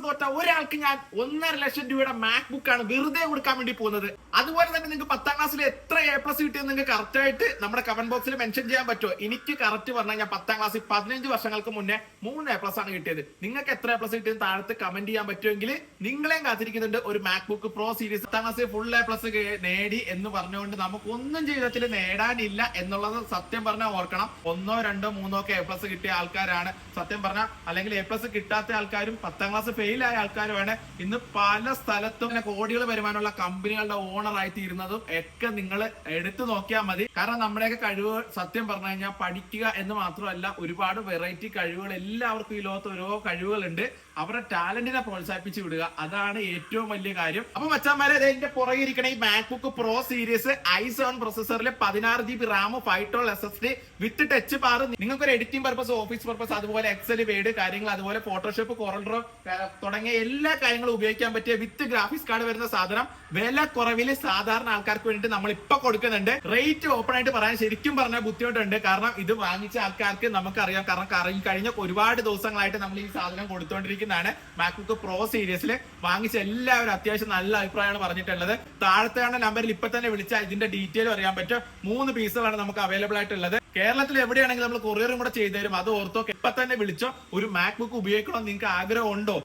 Class തോറ്റ ഒരാൾക്ക് ഞാൻ 1.5 ലക്ഷം രൂപയുടെ മാക് ബുക്ക് ആണ് വെറുതെ കൊടുക്കാൻ വേണ്ടി പോകുന്നത്. അതുപോലെ തന്നെ നിങ്ങൾക്ക് 10ാം ക്ലാസ്സിൽ എത്ര A+ കിട്ടിയെന്ന് നിങ്ങൾക്ക് കറക്റ്റ് ആയിട്ട് നമ്മുടെ കമന്റ് ബോക്സിൽ മെൻഷൻ ചെയ്യാൻ പറ്റുമോ? എനിക്ക് കറക്റ്റ് പറഞ്ഞാൽ ഞാൻ 10ാം ക്ലാസ്സിൽ 15 വർഷങ്ങൾക്ക് മുന്നേ 3 A+ ആണ് കിട്ടിയത്. നിങ്ങൾക്ക് എത്ര A+ കിട്ടിയത് താഴത്ത് കമന്റ് ചെയ്യാൻ പറ്റുമെങ്കിൽ നിങ്ങളെയും കാത്തിരിക്കുന്നുണ്ട് ഒരു മാക് ബുക്ക് പ്രോ സീരീസ്. 10ാം ക്ലാസ്സിൽ ഫുൾ A+ നേടി എന്ന് പറഞ്ഞുകൊണ്ട് നമുക്ക് ഒന്നും ജീവിതത്തിൽ നേടാനില്ല എന്നുള്ളത് സത്യം പറഞ്ഞാൽ ഓർക്കണം. 1, 2, 3 ഒക്കെ A+ കിട്ടിയ ആൾക്കാരാണ് സത്യം പറഞ്ഞാൽ, അല്ലെങ്കിൽ A+ കിട്ടാത്ത ആൾക്കാരും 10ാം ക്ലാസ് ഫെയിൽ ആയ ആൾക്കാരുമാണ് ഇന്ന് പല സ്ഥലത്തും കോടികൾ വരുമാനമുള്ള കമ്പനികളുടെ ഓണർ ആയി തീരുന്നതും ഒക്കെ നിങ്ങൾ എടുത്തു നോക്കിയാൽ മതി. കാരണം നമ്മുടെയൊക്കെ കഴിവ് സത്യം പറഞ്ഞു കഴിഞ്ഞാൽ പഠിക്കുക എന്ന് മാത്രമല്ല, ഒരുപാട് വെറൈറ്റി കഴിവുകൾ എല്ലാവർക്കും ഈ ലോകത്ത് ഓരോ കഴിവുകളുണ്ട്. അവരുടെ ടാലന്റിനെ പ്രോത്സാഹിപ്പിച്ച് വിടുക, അതാണ് ഏറ്റവും വലിയ കാര്യം. അപ്പൊ മച്ചാന്മാരെ, എന്റെ പുറകെ ഇരിക്കണ ഈ Mac book pro series i7 പ്രൊസസറിൽ 16 GB Ram 512 SSD വിത്ത് ടച്ച് ബാർ. നിങ്ങൾക്ക് ഒരു എഡിറ്റിംഗ് പർപ്പസ്, ഓഫീസ് പർപ്പസ്, അതുപോലെ എക്സൽ, വേഡ് കാര്യങ്ങൾ, അതുപോലെ ഫോട്ടോഷോപ്പ്, കോറൽ ഡ്രോ തുടങ്ങിയ എല്ലാ കാര്യങ്ങളും ഉപയോഗിക്കാൻ പറ്റിയ വിത്ത് ഗ്രാഫിക്സ് കാർഡ് വരുന്ന സാധനം വില കുറവിൽ സാധാരണ ആൾക്കാർക്ക് വേണ്ടിയിട്ട് നമ്മൾ ഇപ്പൊ കൊടുക്കുന്നുണ്ട്. റേറ്റ് ഓപ്പൺ ആയിട്ട് പറയാൻ ശരിക്കും പറഞ്ഞാൽ ബുദ്ധിമുട്ടുണ്ട്. കാരണം ഇത് വാങ്ങിച്ച ആൾക്കാർക്ക് നമുക്കറിയാം. കാരണം കഴിഞ്ഞ ഒരുപാട് ദിവസങ്ങളായിട്ട് നമ്മൾ ഈ സാധനം കൊടുത്തുകൊണ്ടിരിക്കുന്നതാണ്. മാക് ബുക്ക് പ്രോ സീരീസിൽ വാങ്ങിച്ച എല്ലാവരും അത്യാവശ്യം നല്ല അഭിപ്രായമാണ് പറഞ്ഞിട്ടുള്ളത്. താഴത്തെ നമ്പറിൽ ഇപ്പൊ തന്നെ വിളിച്ചാൽ ഇതിന്റെ ഡീറ്റെയിൽ അറിയാൻ പറ്റും. 3 പീസുകളാണ് നമുക്ക് അവൈലബിൾ ആയിട്ടുള്ളത്. കേരളത്തിൽ എവിടെയാണെങ്കിലും നമ്മൾ കൊറിയറും കൂടെ ചെയ്തു തരും. അത് ഓർത്തോ, ഇപ്പൊ തന്നെ വിളിച്ചോ. ഒരു മാക് ബുക്ക് ഉപയോഗിക്കണമെന്ന് നിങ്ങൾക്ക് ആഗ്രഹം ഉണ്ടോ?